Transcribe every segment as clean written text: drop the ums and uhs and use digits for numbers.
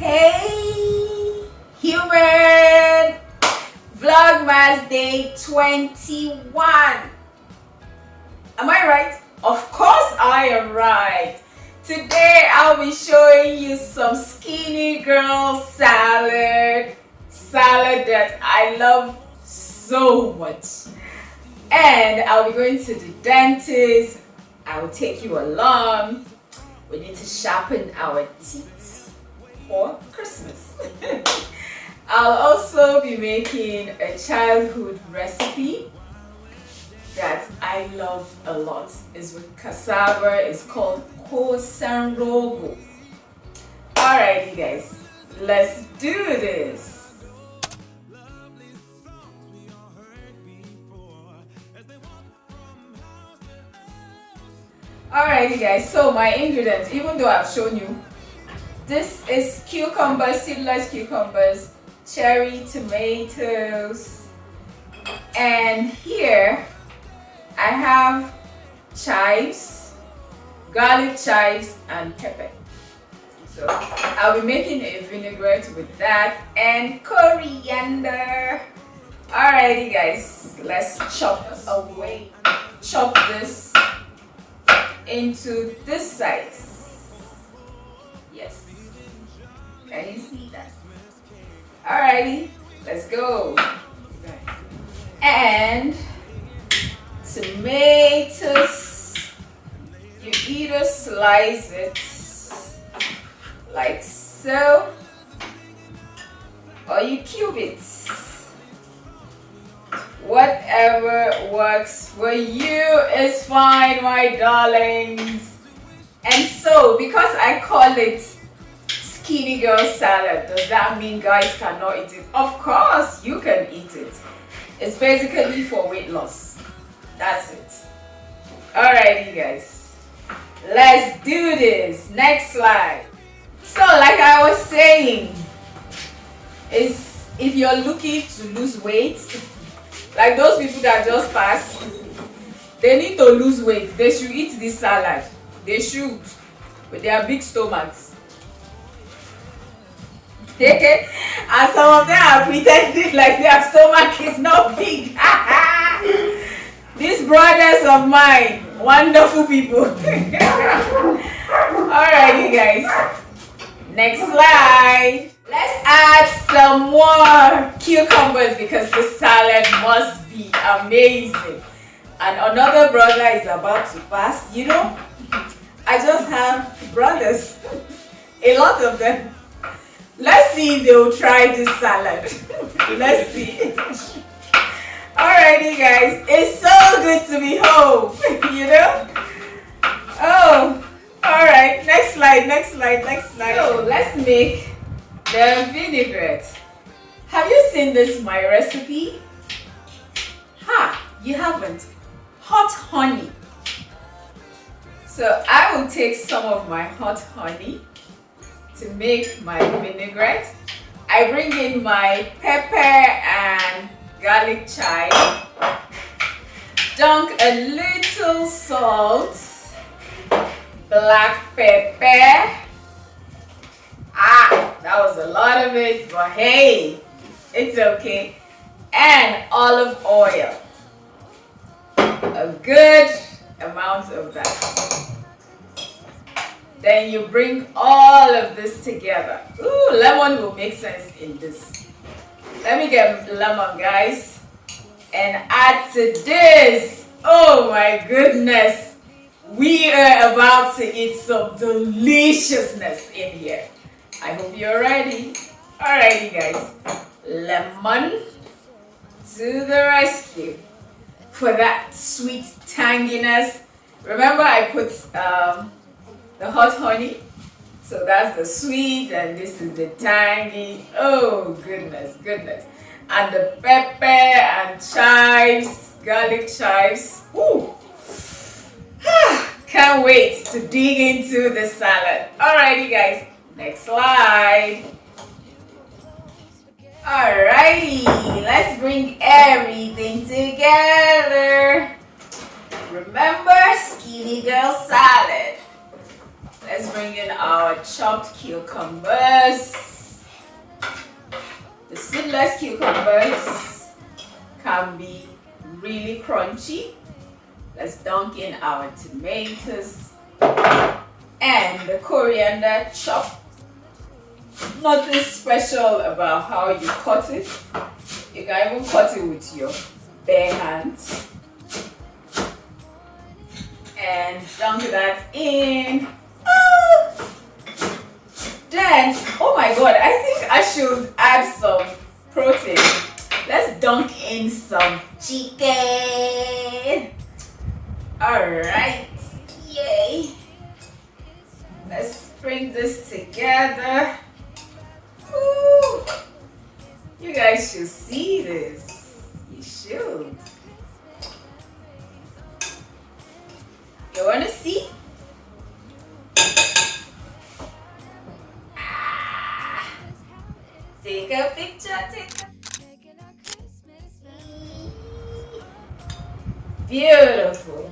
Hey, human! Vlogmas day 21. Am I right? Of course I am right. Today I'll be showing you some skinny girl salad. Salad that I love so much. And I'll be going to the dentist. I will take you along. We need to sharpen our teeth for Christmas. I'll also be making a childhood recipe that I love a lot. It's with cassava. It's called kusai rogo. Alrighty guys, let's do this. Alrighty guys, so my ingredients, even though I've shown you, this is cucumbers, seedless cucumbers, cherry tomatoes, and here I have chives, garlic chives, and pepper. So I'll be making a vinaigrette with that and coriander. Alrighty guys, let's chop away. Chop this into this size. Yes. Can you see that? Alrighty, let's go. And tomatoes, you either slice it like so, or you cube it. Whatever works for you is fine, my darlings. And so, because I call it skinny girl salad, does that mean guys cannot eat it? Of course, you can eat it. It's basically for weight loss. That's it. Alrighty, guys. Let's do this. Next slide. So, like I was saying, is if you're looking to lose weight, like those people that just passed, they need to lose weight. They should eat this salad. They should, with their big stomachs. Okay? And some of them are pretending like their stomach is not big. These brothers of mine, wonderful people. Alrighty guys, next slide. Let's add some more cucumbers because the salad must be amazing. And another brother is about to pass. You know, I just have brothers, a lot of them. Let's see if they will try this salad. Let's see. Alrighty guys, it's so good to be home, you know? Oh, alright, next slide, next slide, next slide. So let's make the vinaigrette. Have you seen this, my recipe? Ha, you haven't. Hot honey. So I will take some of my hot honey to make my vinaigrette. I bring in my pepper and garlic chive. Dunk a little salt, black pepper. That was a lot of it, but hey, it's okay. And olive oil. A good amount of that. Then you bring all of this together. Ooh, lemon will make sense in this. Let me get lemon, guys, and add to this. Oh my goodness. We are about to eat some deliciousness in here. I hope you're ready. Alrighty guys, lemon to the rescue for that sweet tanginess. Remember I put the hot honey, so that's the sweet and this is the tangy. Oh goodness, goodness. And the pepper and chives, garlic chives. Ooh. Can't wait to dig into the salad. Alrighty guys, next slide. Alrighty, let's bring everything together. Remember, skinny girl salad. Let's bring in our chopped cucumbers. The seedless cucumbers can be really crunchy. Let's dunk in our tomatoes and the coriander chopped. Nothing special about how you cut it. You can even cut it with your bare hands. And dunk that in. Then, oh my god, I think I should add some protein. Let's dunk in some chicken. Alright, yay. Let's bring this together. Ooh. You guys should see this. You should. You wanna see? Take a picture, Beautiful.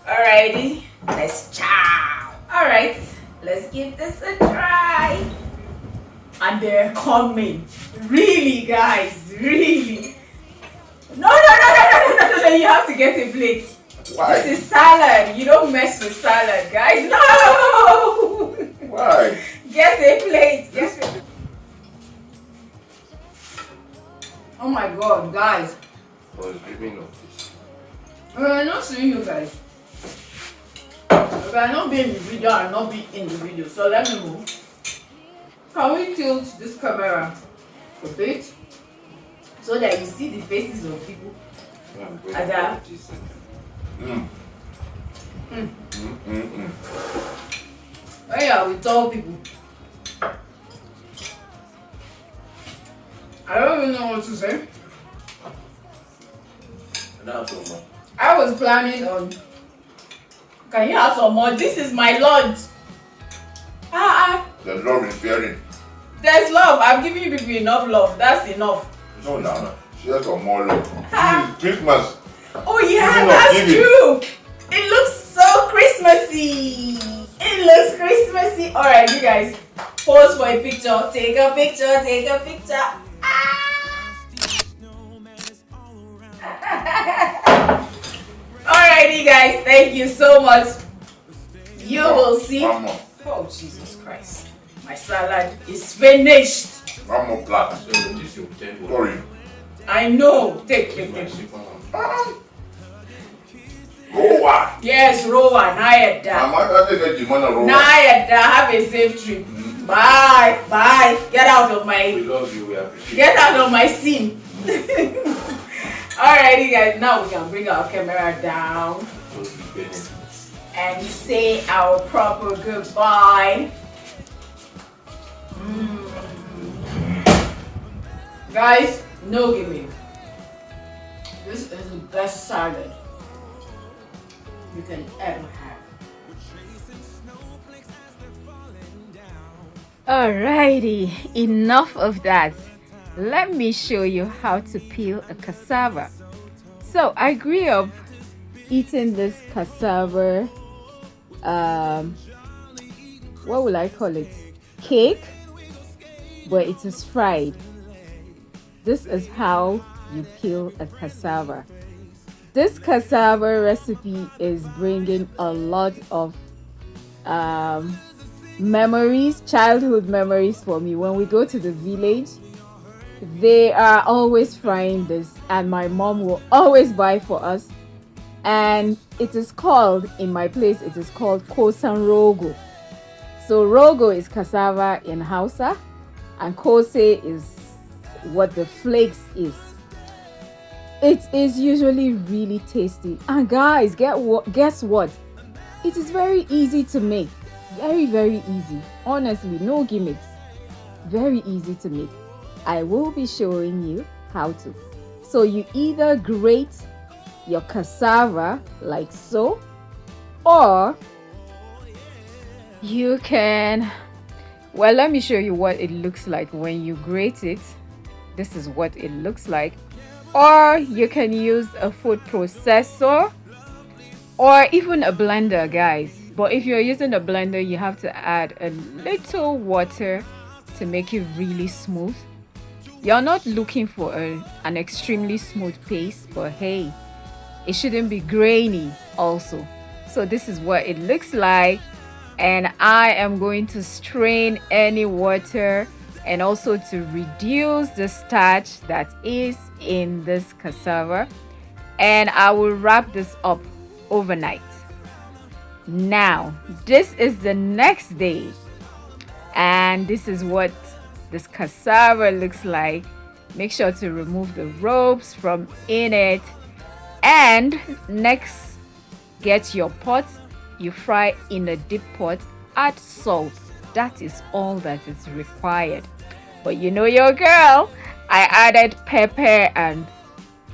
Alrighty, let's chow. Alright, let's give this a try. And they're coming. Really, guys, really. No, you have to get a plate. Why? This is salad. You don't mess with salad, guys. No! Why? Get a plate. Get a plate. Oh my god, guys. I was dreaming of this. I'm not seeing you guys. If I not be in the video, I'll not be in the video. So let me move. Can we tilt this camera a bit so that you see the faces of people? Ada. Oh yeah, we tell people. I don't even know what to say. I was planning on. Can you have some more? This is my lunch. The love is sharing. There's love. I'm giving you people enough love. That's enough. No. Share some more love. Christmas. Oh yeah, that's true. It looks so Christmassy. It looks Christmassy. Alright, you guys. Pose for a picture. Take a picture. Take a picture. Alrighty guys, thank you so much. You will see. Oh Jesus Christ. My salad is finished. One more plate. Sorry. I know. Take. Rowa. Yes, Rowa. Nayada. Nayada. Have a safe trip. Bye. Get out of my. We love you. We appreciate. Get out of my scene. Alrighty guys, now we can bring our camera down and say our proper goodbye. Guys, no gimmick. This is the best salad you can ever have. Alrighty, enough of that. Let me show you how to peel a cassava. So I grew up eating this cassava, what will I call it? Cake, but it is fried. This is how you peel a cassava. This cassava recipe is bringing a lot of memories, childhood memories for me. When we go to the village, they are always frying this, and my mom will always buy for us. And it is called, in my place, it is called rogo. So rogo is cassava in Hausa, and kusai is what the flakes is. It is usually really tasty. And guys, guess what? It is very easy to make. Very, very easy. Honestly, no gimmicks. Very easy to make. I will be showing you how to. So you either grate your cassava like so, or you can, well, let me show you what it looks like when you grate it. This is what it looks like. Or you can use a food processor or even a blender, guys. But if you're using a blender, you have to add a little water to make it really smooth. You're not looking for an extremely smooth paste, but hey, it shouldn't be grainy also. So this is what it looks like, and I am going to strain any water and also to reduce the starch that is in this cassava, and I will wrap this up overnight. Now this is the next day, and this is what this cassava looks like. Make sure to remove the ropes from in it. And next, get your pot. You fry in a deep pot. Add salt. That is all that is required. But you know your girl, I added pepper and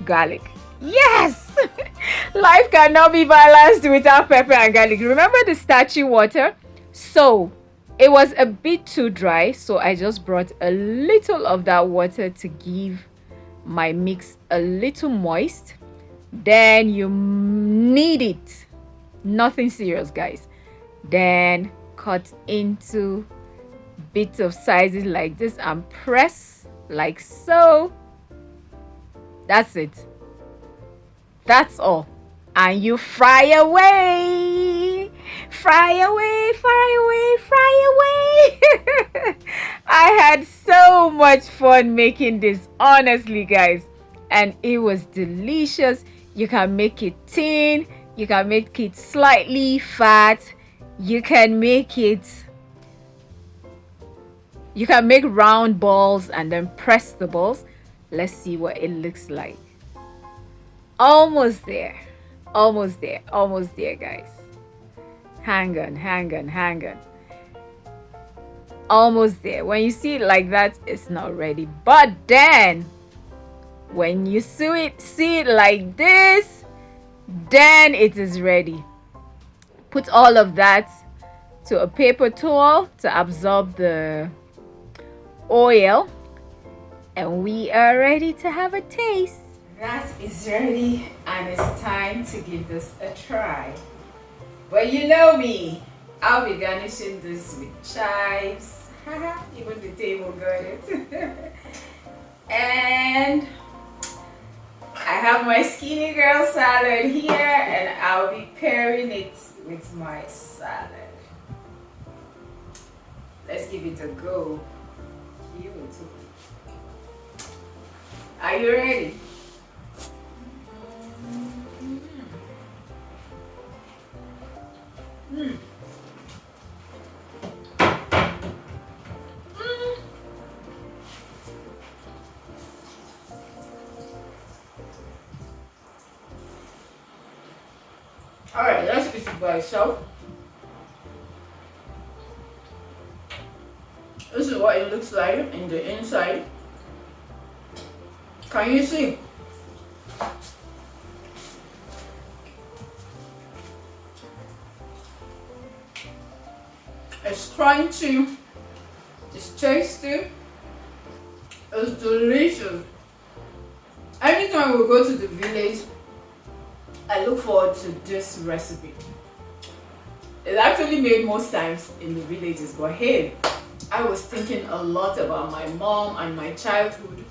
garlic. Yes! Life cannot be balanced without pepper and garlic. Remember the starchy water? So it was a bit too dry, so I just brought a little of that water to give my mix a little moist. Then you knead it. Nothing serious, guys. Then cut into bits of sizes like this and press like so. That's it. That's all. And you fry away. Fry away, fry away, fry away. I had so much fun making this, honestly, guys. And it was delicious. You can make it thin. You can make it slightly fat. You can make round balls and then press the balls. Let's see what it looks like. Almost there. Almost there. Almost there, guys. Hang on, hang on, hang on. Almost there. When you see it like that, it's not ready. But then when you see it like this, then it is ready. Put all of that to a paper towel to absorb the oil, and we are ready to have a taste. That is ready, and it's time to give this a try. Well, you know me, I'll be garnishing this with chives. Even the table got it. And I have my skinny girl salad here, and I'll be pairing it with my salad. Let's give it a go. Are you ready? Alright, let's eat it by itself. This is what it looks like in the inside. Can you see? It's crunchy, it's tasty, it's delicious. Anytime we go to the village, I look forward to this recipe. It's actually made most times in the villages, but hey, I was thinking a lot about my mom and my childhood,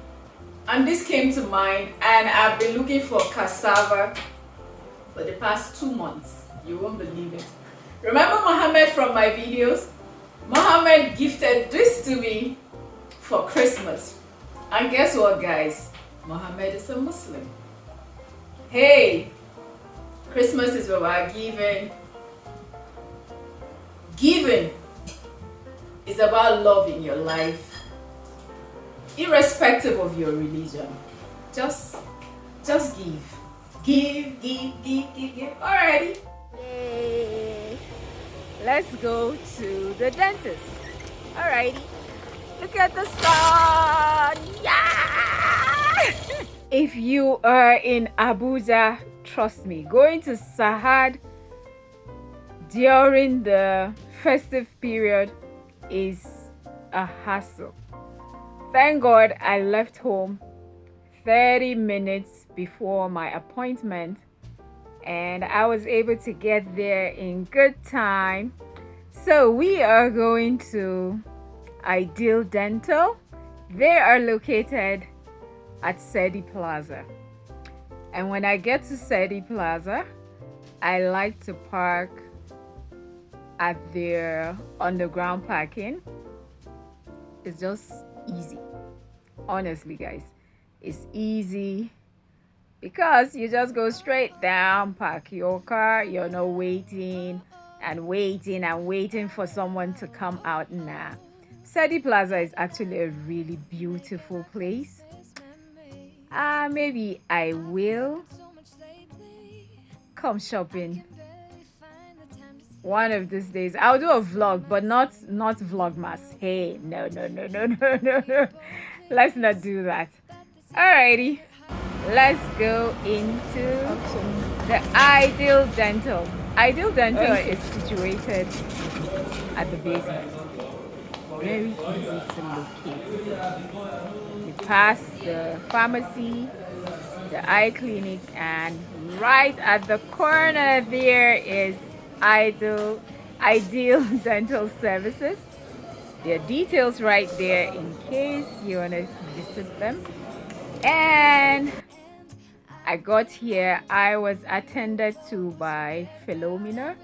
and this came to mind, and I've been looking for cassava for the past 2 months. You won't believe it. Remember Mohammed from my videos? Mohammed gifted this to me for Christmas. And guess what, guys? Mohammed is a Muslim. Hey, Christmas is about giving. Giving is about love in your life, irrespective of your religion. Just give. Give. Alrighty. Yay. Let's go to the dentist. Alrighty. Look at the sun. Yeah! If you are in Abuja, trust me, going to Sahad during the festive period is a hassle. Thank God I left home 30 minutes before my appointment, and I was able to get there in good time. So we are going to Ideal Dental. They are located at Sedi Plaza. And when I get to Sedi Plaza, I like to park at their underground parking. It's just easy. Honestly, guys, it's easy because you just go straight down, park your car. You're not waiting and waiting and waiting for someone to come out. Nah. Sedi Plaza is actually a really beautiful place. Maybe I will come shopping one of these days. I'll do a vlog, but not Vlogmas. Hey, no. Let's not do that. Alrighty, let's go into the Ideal Dental. Ideal Dental is situated at the basement. Very easy to locate. You pass the pharmacy, the eye clinic, and right at the corner there is Ideal Dental Services. There are details right there in case you want to visit them. And I got here, I was attended to by Philomena.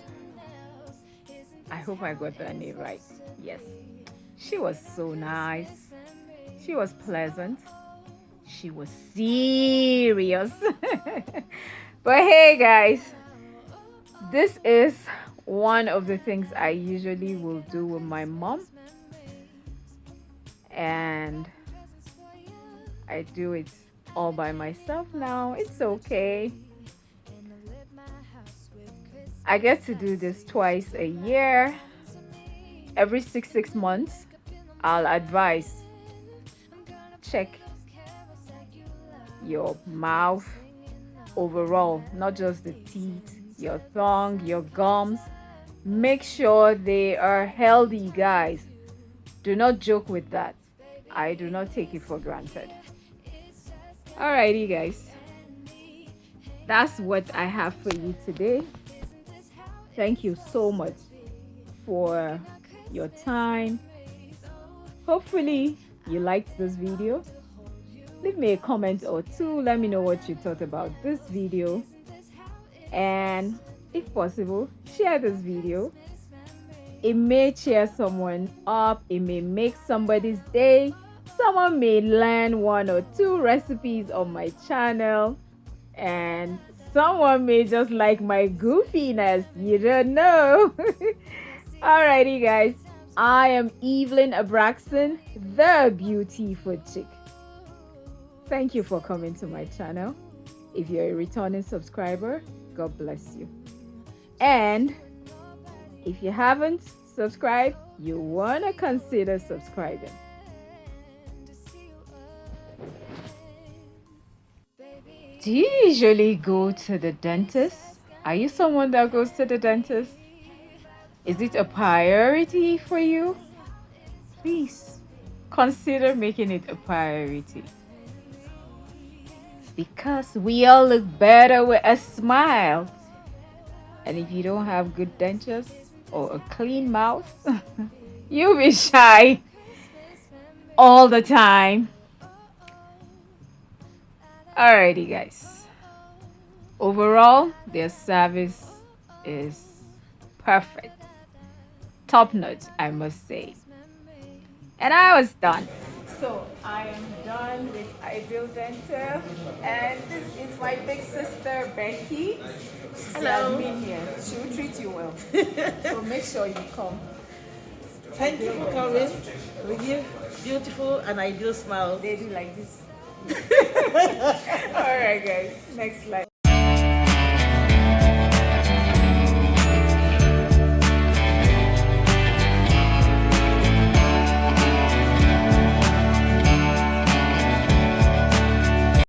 I hope I got that name right. Yes. She was so nice. She was pleasant. She was serious. But hey guys, this is one of the things I usually will do with my mom. And I do it all by myself now. It's okay. I get to do this twice a year. Every six months, I'll advise, check your mouth overall, not just the teeth, your tongue, your gums. Make sure they are healthy, guys. Do not joke with that. I do not take it for granted. Alrighty, guys. That's what I have for you today. Thank you so much for your time. Hopefully you liked this video. Leave me a comment or two. Let me know what you thought about this video. And if possible, share this video. It may cheer someone up. It may make somebody's day. Someone may learn 1 or 2 recipes on my channel. And someone may just like my goofiness. You don't know. Alrighty, guys. I am Evelyn Abraxon, the beautiful chick. Thank you for coming to my channel. If you're a returning subscriber, God bless you. And if you haven't subscribed, you want to consider subscribing. Do you usually go to the dentist? Are you someone that goes to the dentist? Is it a priority for you? Please consider making it a priority. Because we all look better with a smile. And if you don't have good dentures or a clean mouth, you'll be shy all the time. Alrighty, guys. Overall, their service is perfect. Top notch, I must say. And I was done. So I am done with Ideal Dental, and this is my big sister Becky. Hello. Been here. She will treat you well. So make sure you come. Thank you for coming. We give beautiful and ideal smile. They do like this. All right, guys. Next slide.